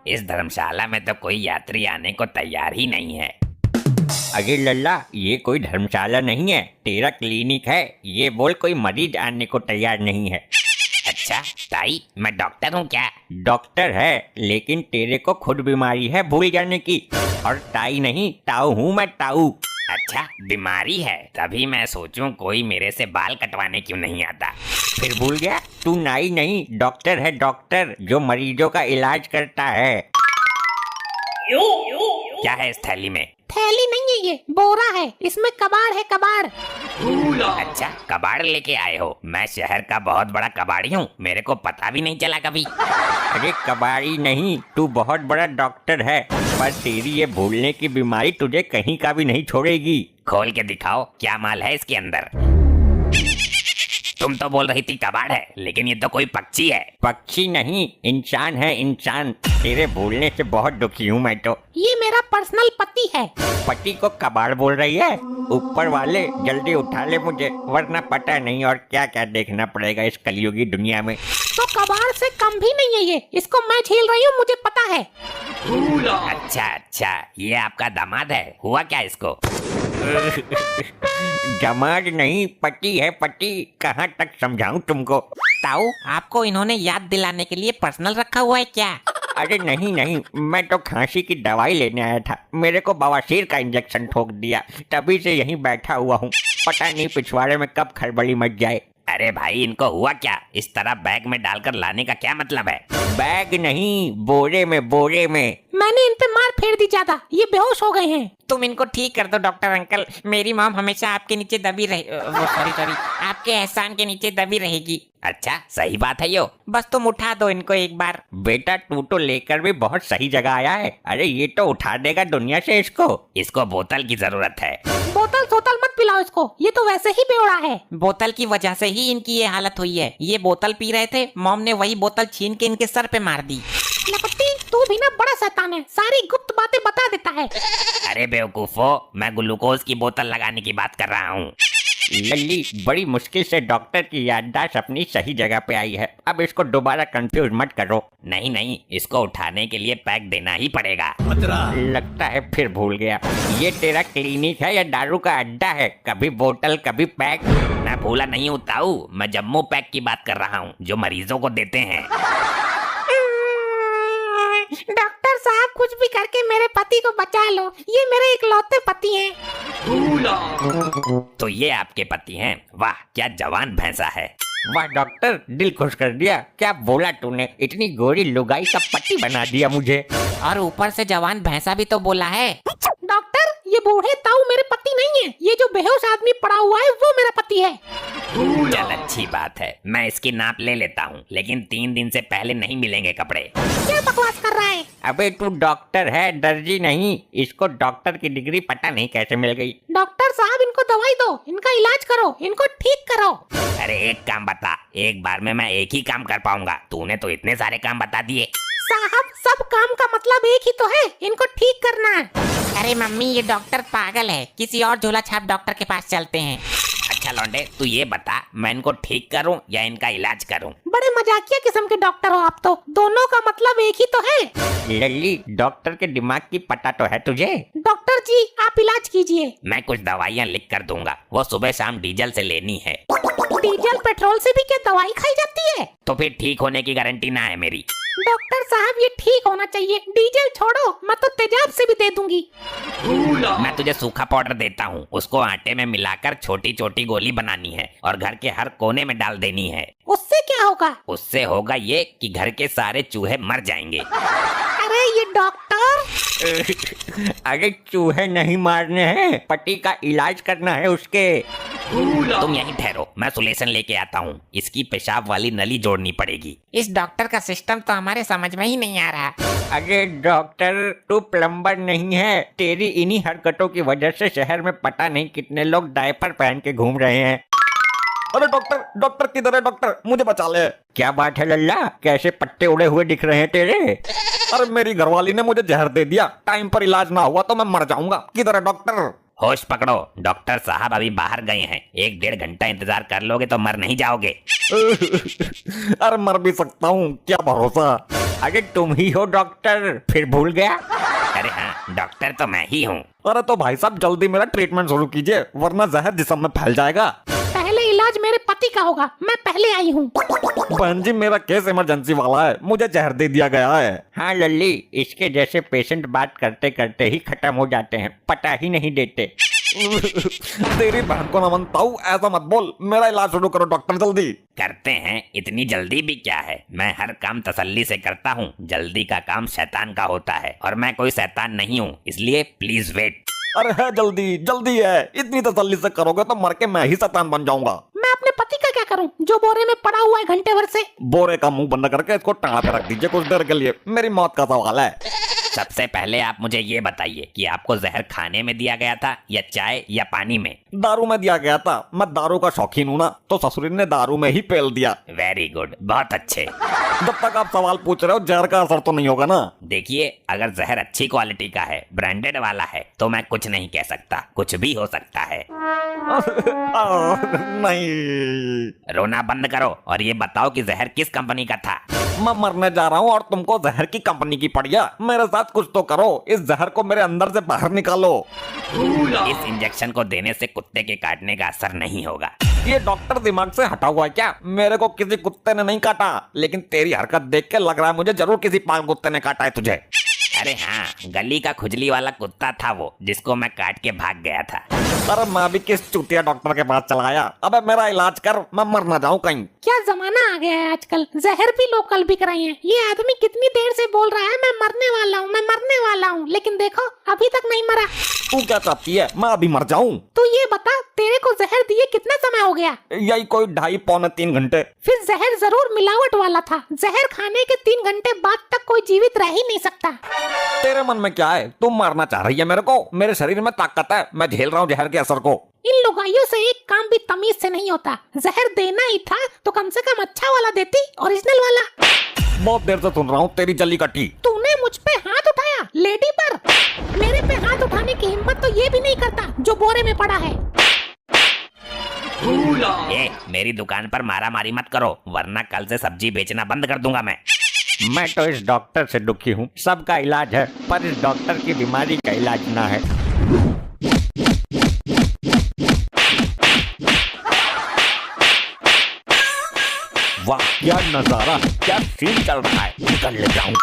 इस धर्मशाला में तो कोई यात्री आने को तैयार ही नहीं है। अरे लल्ला, ये कोई धर्मशाला नहीं है, तेरा क्लिनिक है। ये बोल कोई मरीज आने को तैयार नहीं है। अच्छा ताई, मैं डॉक्टर हूँ क्या? डॉक्टर है, लेकिन तेरे को खुद बीमारी है भूल जाने की। और ताई नहीं, ताऊ हूँ मैं, ताऊ। अच्छा बीमारी है, तभी मैं सोचूं कोई मेरे से बाल कटवाने क्यों नहीं आता। फिर भूल गया? तू नाई नहीं, डॉक्टर है, डॉक्टर जो मरीजों का इलाज करता है। क्या है इस थैली में? थैली नहीं है, ये बोरा है, इसमें कबाड़ है, कबाड़। अच्छा कबाड़ लेके आए हो? मैं शहर का बहुत बड़ा कबाड़ी हूँ, मेरे को पता भी नहीं चला कभी। अरे कबाड़ी नहीं, तू बहुत बड़ा डॉक्टर है, पर तेरी ये भूलने की बीमारी तुझे कहीं का भी नहीं छोड़ेगी। खोल के दिखाओ क्या माल है इसके अंदर। तुम तो बोल रही थी कबाड़ है, लेकिन ये तो कोई पक्षी है। पक्षी नहीं, इंसान है, इंसान। तेरे भूलने से बहुत दुखी हूँ मैं तो। ये मेरा पर्सनल पति है। पति को कबाड़ बोल रही है? ऊपर वाले जल्दी उठा ले मुझे, वरना पता नहीं और क्या क्या देखना पड़ेगा इस कलयुगी दुनिया में। तो कबाड़ से कम भी नहीं है ये, इसको मैं झेल रही हूँ, मुझे पता है। अच्छा अच्छा, ये आपका दामाद है, हुआ क्या इसको? जमाज नहीं, पति है, पति। कहाँ तक समझाऊं तुमको? ताऊ, आपको इन्होंने याद दिलाने के लिए पर्सनल रखा हुआ है क्या? अरे नहीं नहीं, मैं तो खांसी की दवाई लेने आया था, मेरे को बवासीर का इंजेक्शन ठोक दिया, तभी से यहीं बैठा हुआ हूँ। पता नहीं पिछवाड़े में कब खड़बड़ी मच जाए। अरे भाई इनको हुआ क्या? इस तरह बैग में डालकर लाने का क्या मतलब है? बैग नहीं, बोरे में, बोरे में। मैंने इन पे मार फेर दी ज्यादा, ये बेहोश हो गए हैं। तुम इनको ठीक कर दो डॉक्टर अंकल, मेरी मॉम हमेशा आपके नीचे दबी रहे, सॉरी आपके एहसान के नीचे दबी रहेगी। अच्छा सही बात है यो। बस तुम उठा दो इनको एक बार। बेटा तू तो लेकर भी बहुत सही जगह आया है। अरे ये तो उठा देगा दुनिया से इसको। इसको बोतल की जरूरत है। बोतल सोतल मत पिलाओ इसको, ये तो वैसे ही बेवड़ा है। बोतल की वजह से ही इनकी ये हालत हुई है। ये बोतल पी रहे थे, मॉम ने वही बोतल छीन के इनके सर पे मार दी। लपट्टी, तू भी ना बड़ा शैतान है, सारी गुप्त बातें बता देता है। अरे बेवकूफो, मैं ग्लूकोज की बोतल लगाने की बात कर रहा हूँ। लल्ली, बड़ी मुश्किल से डॉक्टर की याददाश्त अपनी सही जगह पे आई है, अब इसको दोबारा कंफ्यूज मत करो। नहीं नहीं, इसको उठाने के लिए पैक देना ही पड़ेगा। लगता है फिर भूल गया। ये तेरा क्लिनिक है या दारू का अड्डा है? कभी बोतल कभी पैक। मैं भूला नहीं हूँ ताऊ, मैं जम्मू पैक की बात कर रहा हूँ जो मरीजों को देते हैं। डॉक्टर साहब, कुछ भी करके मेरे पति को बचा लो, ये मेरे इकलौते पति हैं। तो ये आपके पति हैं? वाह क्या जवान भैंसा है। वाह डॉक्टर, दिल खुश कर दिया। क्या बोला तूने? इतनी गोरी लुगाई का पति बना दिया मुझे। और ऊपर से जवान भैंसा भी तो बोला है। डॉक्टर, ये बूढ़े ताऊ मेरे पति नहीं है, ये जो बेहोश आदमी पड़ा हुआ है वो मेरा पति है। चल अच्छी बात है, मैं इसकी नाप ले लेता हूँ, लेकिन 3 दिन से पहले नहीं मिलेंगे कपड़े। क्या बकवास कर रहा है? अबे तू डॉक्टर है, दर्जी नहीं। इसको डॉक्टर की डिग्री पता नहीं कैसे मिल गई। डॉक्टर साहब, इनको दवाई दो, इनका इलाज करो, इनको ठीक करो। अरे एक काम बता, एक बार में मैं एक ही काम कर पाऊंगा, तूने तो इतने सारे काम बता दिए। साहब, सब काम का मतलब एक ही तो है, इनको ठीक करना है। अरे मम्मी, ये डॉक्टर पागल है, किसी और झोला छाप डॉक्टर के पास चलते हैं। अच्छा लौंडे, तू ये बता, मैं इनको ठीक करूं या इनका इलाज करूं? बड़े मजाकिया किस्म के डॉक्टर हो आप तो, दोनों का मतलब एक ही तो है। लल्ली, डॉक्टर के दिमाग की पता तो है तुझे। डॉक्टर जी, आप इलाज कीजिए। मैं कुछ दवाइयाँ लिख कर दूंगा, वो सुबह शाम डीजल से लेनी है। डीजल पेट्रोल से भी क्या दवाई खाई जाती है? तो फिर ठीक होने की गारंटी ना है मेरी। डॉक्टर साहब, ये ठीक होना चाहिए, डीजल छोड़ो, मैं तो तेजाब से भी दे दूंगी। मैं तुझे सूखा पाउडर देता हूँ, उसको आटे में मिलाकर छोटी छोटी गोली बनानी है और घर के हर कोने में डाल देनी है। उससे क्या होगा? उससे होगा ये कि घर के सारे चूहे मर जाएंगे। अरे ये डॉक्टर, अरे चूहे नहीं मारने हैं, पति का इलाज करना है उसके। तुम यहीं ठहरो, मैं सोल्यूशन लेके आता हूँ। इसकी पेशाब वाली नली जोड़नी पड़ेगी। इस डॉक्टर का सिस्टम तो हमारे समझ में ही नहीं आ रहा। अरे डॉक्टर, तू प्लम्बर नहीं है। तेरी इन्हीं हरकतों की वजह से शहर में पता नहीं कितने लोग डायपर पहन के घूम रहे हैं। अरे डॉक्टर, डॉक्टर किधर है? डॉक्टर मुझे बचा ले। क्या बात है लल्ला, कैसे पत्ते उड़े हुए दिख रहे हैं तेरे? अरे मेरी घरवाली ने मुझे जहर दे दिया, टाइम पर इलाज ना हुआ तो मैं मर जाऊंगा। किधर है डॉक्टर? होश पकड़ो, डॉक्टर साहब अभी बाहर गए हैं, 1-1.5 घंटा इंतजार कर लोगे तो मर नहीं जाओगे। अरे मर भी सकता हूँ, क्या भरोसा। अरे तुम ही हो डॉक्टर, फिर भूल गया। अरे हाँ, डॉक्टर तो मैं ही हूँ। अरे तो भाई साहब जल्दी मेरा ट्रीटमेंट शुरू कीजिए, वरना जहर जिस्म में फैल जाएगा। पहले इलाज मेरे पति का होगा, मैं पहले आई हूँ। बहन जी मेरा केस इमरजेंसी वाला है, मुझे जहर दे दिया गया है। हाँ लल्ली, इसके जैसे पेशेंट बात करते करते ही खत्म हो जाते हैं, पता ही नहीं देते। तेरी बहन को ना मानता हूँ, ऐसा मत बोल। मेरा इलाज शुरू करो डॉक्टर, जल्दी। करते हैं, इतनी जल्दी भी क्या है। मैं हर काम तसल्ली से करता हूँ। जल्दी का काम शैतान का होता है और मैं कोई शैतान नहीं हूँ, इसलिए प्लीज वेट। अरे है जल्दी, जल्दी है। इतनी तसल्ली से करोगे तो मर के मैं ही शैतान बन जाऊंगा। मैं अपने पति का क्या करूँ जो बोरे में पड़ा हुआ है घंटे भर से? बोरे का मुंह बंद करके इसको टंगा पे रख दीजिए कुछ देर के लिए, मेरी मौत का सवाल है। सबसे पहले आप मुझे ये बताइए कि आपको जहर खाने में दिया गया था या चाय या पानी में? दारू में दिया गया था। मैं दारू का शौकीन हूँ ना, तो ससुरी ने दारू में ही पेल दिया। वेरी गुड, बहुत अच्छे। जब तक आप सवाल पूछ रहे हो, जहर का असर तो नहीं होगा ना? देखिए, अगर जहर अच्छी क्वालिटी का है, ब्रांडेड वाला है, तो मैं कुछ नहीं कह सकता, कुछ भी हो सकता है। नहीं। रोना बंद करो और ये बताओ कि जहर किस कंपनी का था? मैं मरने जा रहा हूँ और तुमको जहर की कंपनी की पड़िया। मेरे साथ कुछ तो करो, इस जहर को मेरे अंदर से बाहर निकालो। इस इंजेक्शन को देने से कुत्ते के काटने का असर नहीं होगा। ये डॉक्टर दिमाग से हटा हुआ है क्या? मेरे को किसी कुत्ते ने नहीं काटा, लेकिन तेरी हरकत देख के लग रहा है मुझे जरूर किसी पागल कुत्ते ने काटा है तुझे। अरे हाँ, गली का खुजली वाला कुत्ता था वो, जिसको मैं काट के भाग गया था। अरे मैं भी किस चूतिया डॉक्टर के पास चला आया। अबे मेरा इलाज कर, मैं मर ना जाऊं कहीं। क्या जमाना आ गया है आजकल, जहर भी लोग कल बिक रहे हैं। ये आदमी कितनी देर से बोल रहा है मैं मरने वाला हूँ, मैं मरने वाला हूँ, लेकिन देखो अभी तक नहीं मरा। तू क्या चाहती है, मैं अभी मर जाऊं? तो ये बता, तेरे को जहर दिए कितना समय हो गया? यही कोई 2.5-3 घंटे। फिर जहर जरूर मिलावट वाला था। जहर खाने के 3 घंटे बाद तक कोई जीवित रह ही नहीं सकता। तेरे मन में क्या है? तू मारना चाह रही है मेरे को? मेरे शरीर में ताकत है, मैं झेल रहा हूँ जहर के असर को। इन लुगाइयों से एक काम भी तमीज से नहीं होता। जहर देना ही था तो कम से कम अच्छा वाला देती, ओरिजिनल वाला। बहुत देर से सुन रहा हूँ तेरी जली कटी। तूने मुझ पे हाथ उठाया, लेडी पर। मेरे पे हाथ उठाने की हिम्मत तो ये भी नहीं करता जो बोरे में पड़ा है। ए, मेरी दुकान पर मारा मारी मत करो, वरना कल से सब्जी बेचना बंद कर दूंगा मैं। मैं तो इस डॉक्टर से दुखी हूँ। सबका इलाज है, पर इस डॉक्टर की बीमारी का इलाज ना है। वाह क्या नजारा, क्या सीन चल रहा है। निकल ले जाऊं।